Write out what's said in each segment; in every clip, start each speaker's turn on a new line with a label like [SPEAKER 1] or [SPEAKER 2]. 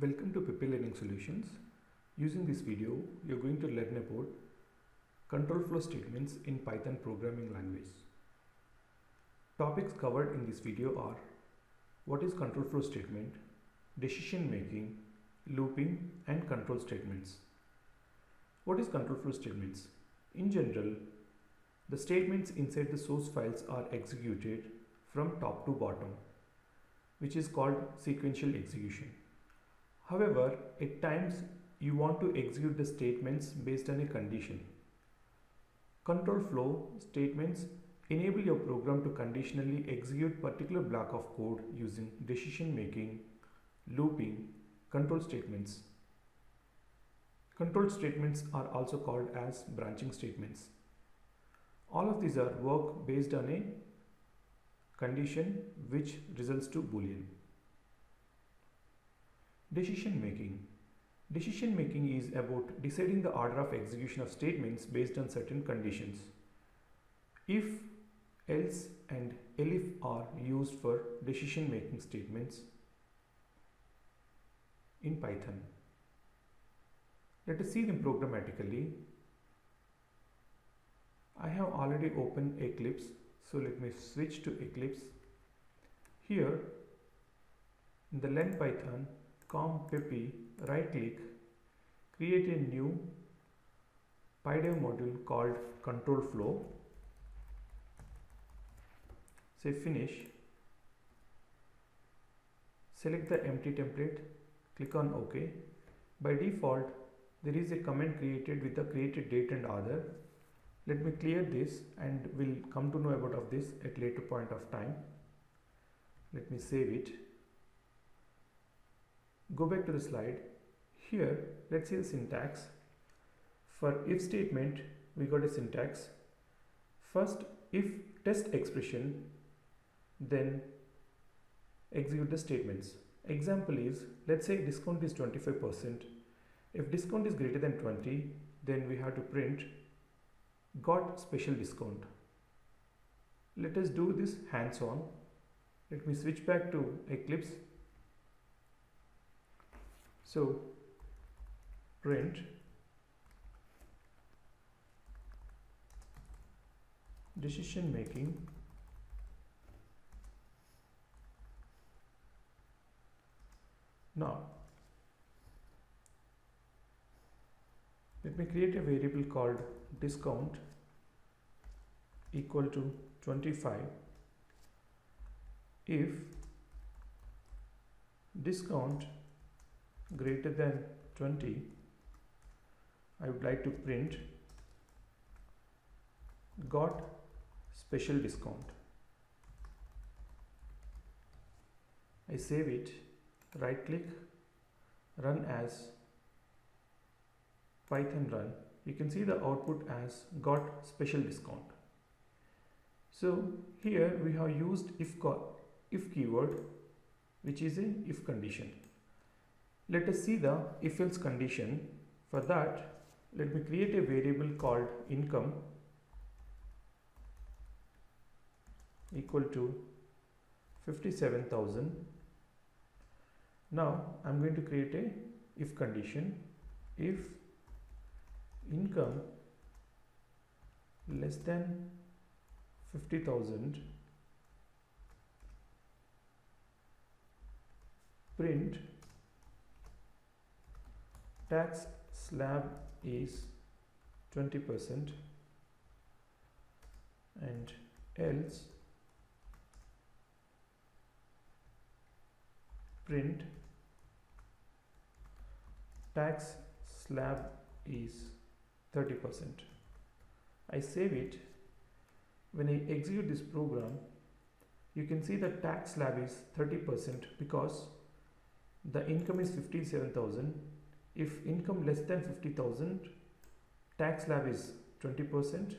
[SPEAKER 1] Welcome to Pepe Learning Solutions. Using this video, you're going to learn about control flow statements in Python programming language. Topics covered in this video are what is control flow statement, decision making, looping, and control statements. What is control flow statements? In general, the statements inside the source files are executed from top to bottom, which is called sequential execution. However, at times you want to execute the statements based on a condition. Control flow statements enable your program to conditionally execute particular block of code using decision making, looping, control statements. Control statements are also called as branching statements. All of these are work based on a condition which results to Boolean. Decision making. Decision making is about deciding the order of execution of statements based on certain conditions. If, else, and elif are used for decision making statements in Python. Let us see them programmatically. I have already opened Eclipse, so let me switch to Eclipse. Here in the Learn Python com-pepe, right click, create a new PyDev module called ControlFlow. Say finish. Select the empty template, click on OK. By default, there is a comment created with the created date and other. Let me clear this and we'll come to know about this at later point of time. Let me save it. Go back to the slide. Here, let's see the syntax. For if statement, we got a syntax. First, if test expression, then execute the statements. Example is, let's say discount is 25%. If discount is greater than 20, then we have to print got special discount. Let us do this hands-on. Let me switch back to Eclipse. So print decision making now. Let me create a variable called discount equal to 25 if discount greater than 20. I would like to print got special discount. I save it, right click, run as Python run. You can see the output as got special discount. So here we have used if keyword, which is a if condition. Let us see the if else condition. For that, let me create a variable called income equal to 57,000. Now I am going to create a if condition. If income less than 50,000, print tax slab is 20% and else print tax slab is 30%. I save it. When I execute this program, you can see the tax slab is 30% because the income is 57,000. If income less than 50,000, tax slab is 20%,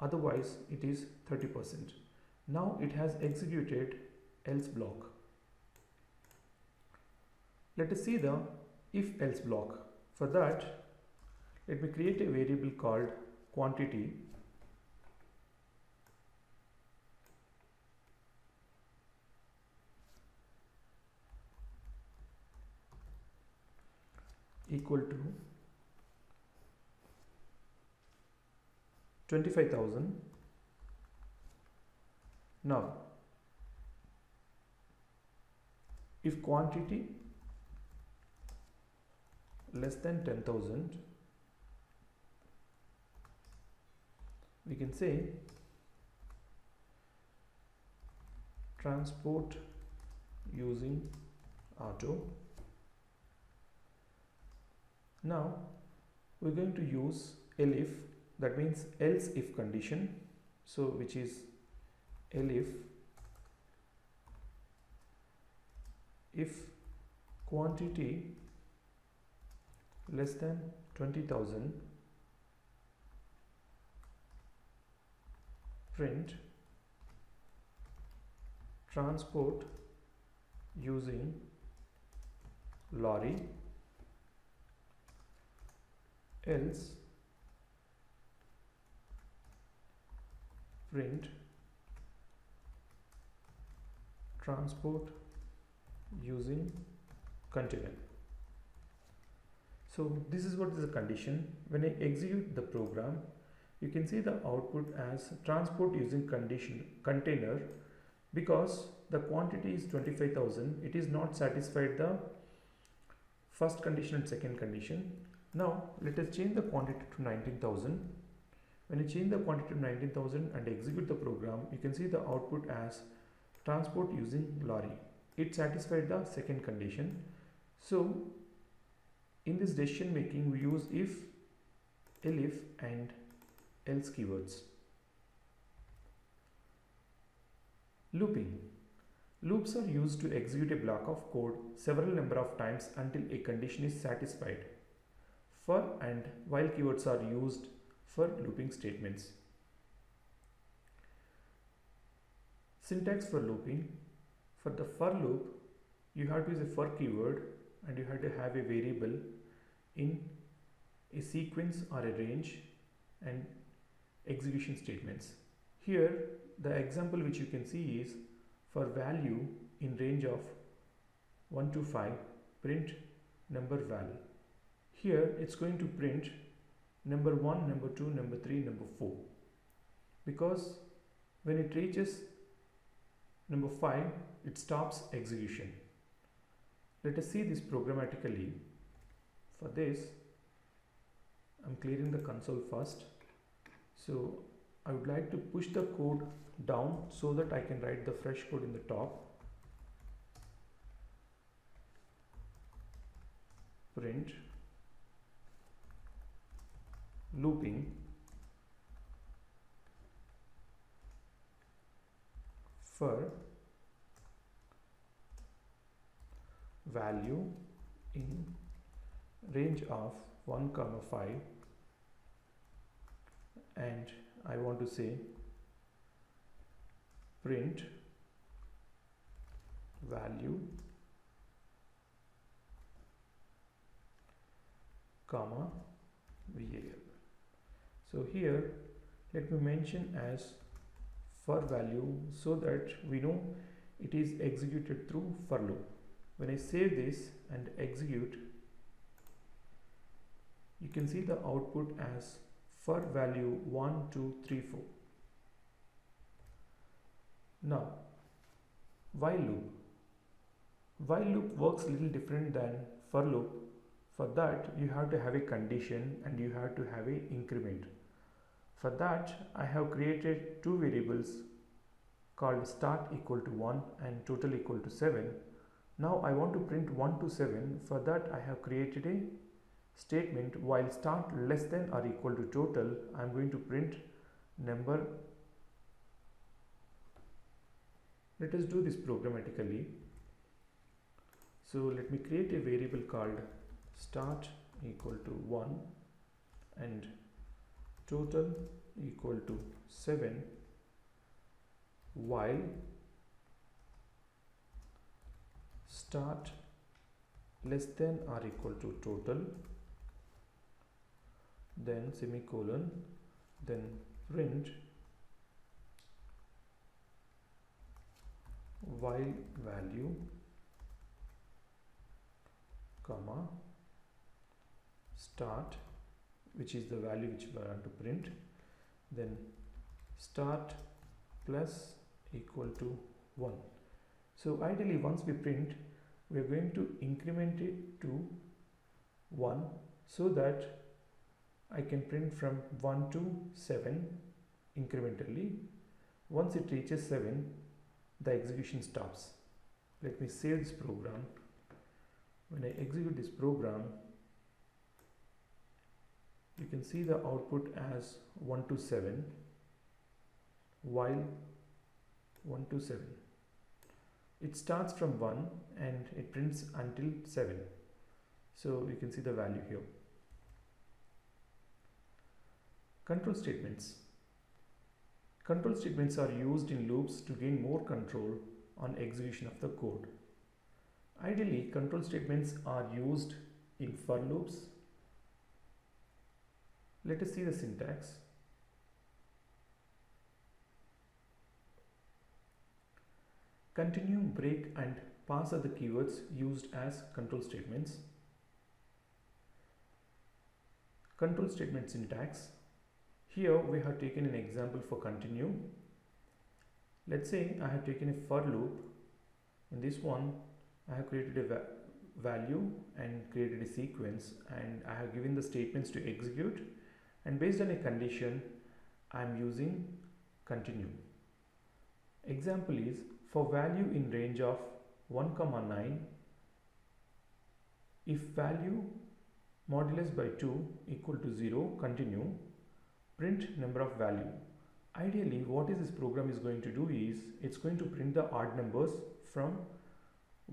[SPEAKER 1] otherwise it is 30%. Now it has executed else block. Let us see the if else block. For that, let me create a variable called quantity equal to 25,000. Now, if quantity less than 10,000, we can say transport using auto. Now we're going to use elif, that means else if condition, so which is elif if quantity less than 20,000, print transport using lorry, else print transport using container. So this is what is the condition. When I execute the program, you can see the output as transport using container, because the quantity is 25,000. It is not satisfied the first condition and second condition. Now let us change the quantity to 19,000. When you change the quantity to 19,000 and execute the program, you can see the output as transport using lorry. It satisfied the second condition. So in this decision making, we use if, elif and else keywords. Looping. Loops are used to execute a block of code several number of times until a condition is satisfied. For and while keywords are used for looping statements. Syntax for looping. For the for loop, you have to use a for keyword and you have to have a variable in a sequence or a range and execution statements. Here the example which you can see is for value in range of 1 to 5, print number val. Here it's going to print number 1, number 2, number 3, number 4, because when it reaches number 5 it stops execution. Let us see this programmatically. For this, I'm clearing the console first. So I would like to push the code down so that I can write the fresh code in the top. Print looping for value in range of 1, 5, and I want to say print value comma variable. So here let me mention as for value so that we know it is executed through for loop. When I save this and execute, you can see the output as for value 1, 2, 3, 4. Now while loop. While loop works a little different than for loop. For that you have to have a condition and you have to have a increment. For that I have created two variables called start equal to 1 and total equal to 7. Now I want to print 1 to 7. For that I have created a statement while start less than or equal to total. I am going to print number. Let us do this programmatically. So let me create a variable called start equal to 1 and total equal to 7 while start less than or equal to total, then semicolon, then print while value comma start, which is the value which we want to print, then start plus equal to 1. So ideally once we print, we are going to increment it to 1 so that I can print from 1 to 7 incrementally. Once it reaches 7, the execution stops. Let me save this program. When I execute this program, you can see the output as 1 to 7 while 1 to 7. It starts from 1 and it prints until 7. So you can see the value here. Control statements. Control statements are used in loops to gain more control on execution of the code. Ideally, control statements are used in for loops. Let us see the syntax. Continue, break, and pass are the keywords used as control statements. Control statement syntax. Here we have taken an example for continue. Let's say I have taken a for loop. In this one, I have created a value and created a sequence, and I have given the statements to execute, and based on a condition I am using continue. Example is for value in range of 1, 9, if value modulus by 2 equal to 0, continue, print number of value. Ideally, what is this program is going to do is, it's going to print the odd numbers from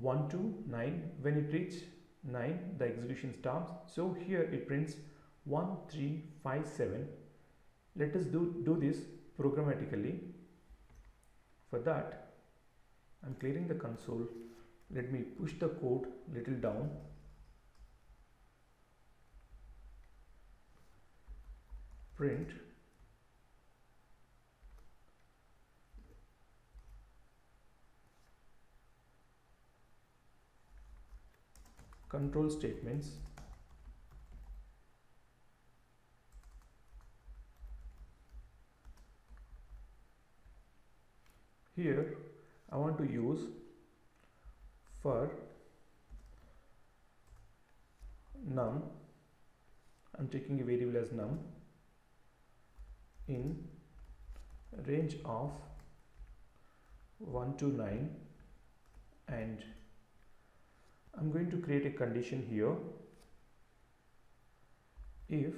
[SPEAKER 1] 1 to 9. When it reaches 9, the execution stops. So here it prints 1, 3, 5, 7. Let us do this programmatically. For that, I'm clearing the console. Let me push the code little down. Print control statements. Here I want to use for num. I'm taking a variable as num in range of 1 to 9, and I'm going to create a condition here. If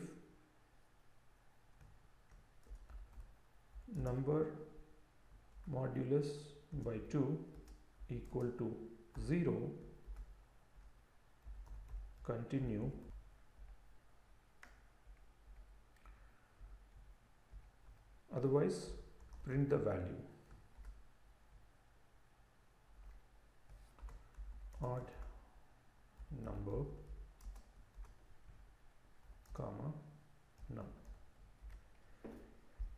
[SPEAKER 1] number modulus by 2 equal to 0, continue, otherwise print the value. Odd number, comma, num.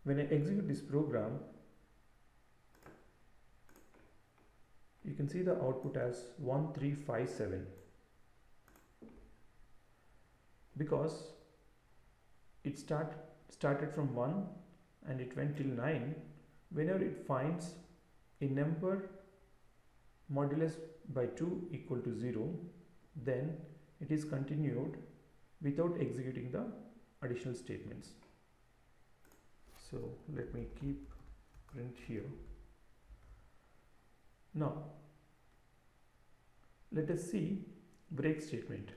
[SPEAKER 1] When I execute this program, you can see the output as 1357, because it started from 1 and it went till 9. Whenever it finds a number modulus by 2 equal to 0, then it is continued without executing the additional statements. So let me keep print here. Now let us see break statement.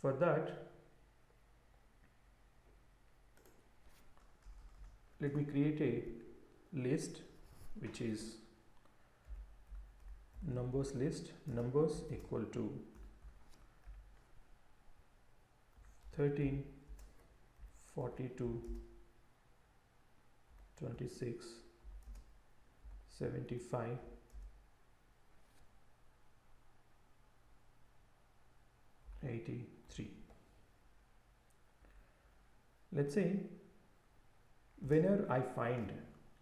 [SPEAKER 1] For that, let me create a list which is numbers list, numbers equal to 13, 42, 26, 75, 83. Let's say whenever I find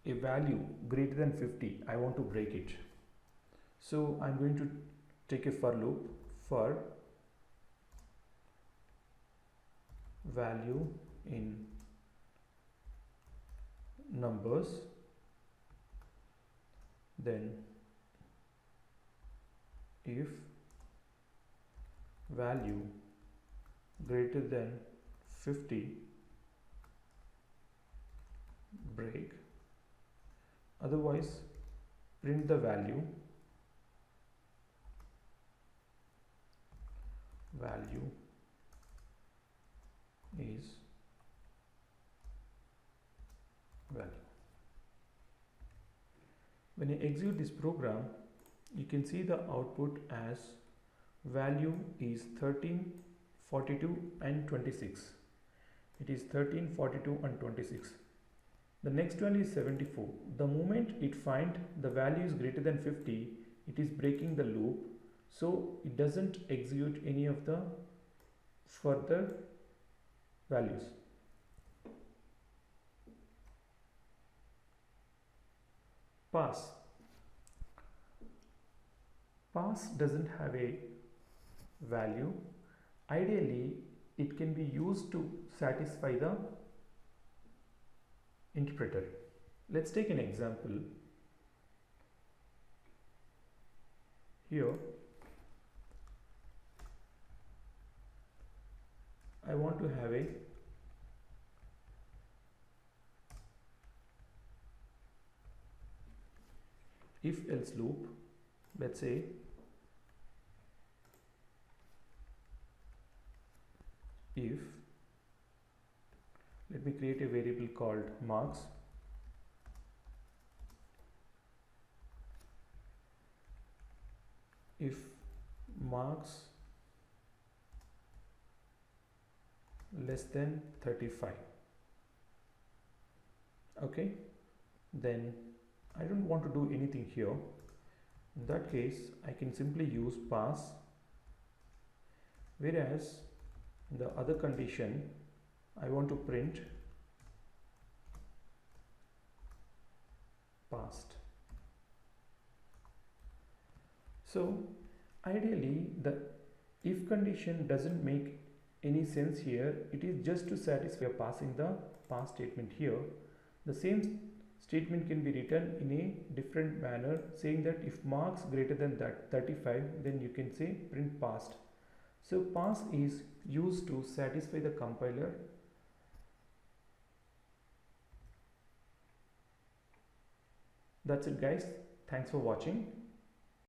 [SPEAKER 1] a value greater than 50, I want to break it. So I'm going to take a for loop for value in numbers, then if value greater than 50, break, otherwise print the value is value. When you execute this program, you can see the output as value is 13, 42 and 26. It is 13, 42 and 26. The next one is 74. The moment it finds the value is greater than 50, it is breaking the loop, so it doesn't execute any of the further values. Pass. Pass doesn't have a value. Ideally, it can be used to satisfy the interpreter. Let's take an example. Here, I want to have a if else loop. Let's say if, let me create a variable called marks. If marks less than 35, okay, then I don't want to do anything here. In that case, I can simply use pass, whereas in the other condition I want to print passed. So ideally the if condition doesn't make any sense here. It is just to satisfy passing the pass statement here. The same statement can be written in a different manner, saying that if marks greater than that 35, then you can say print passed. So pass is used to satisfy the compiler. That's it guys. Thanks for watching.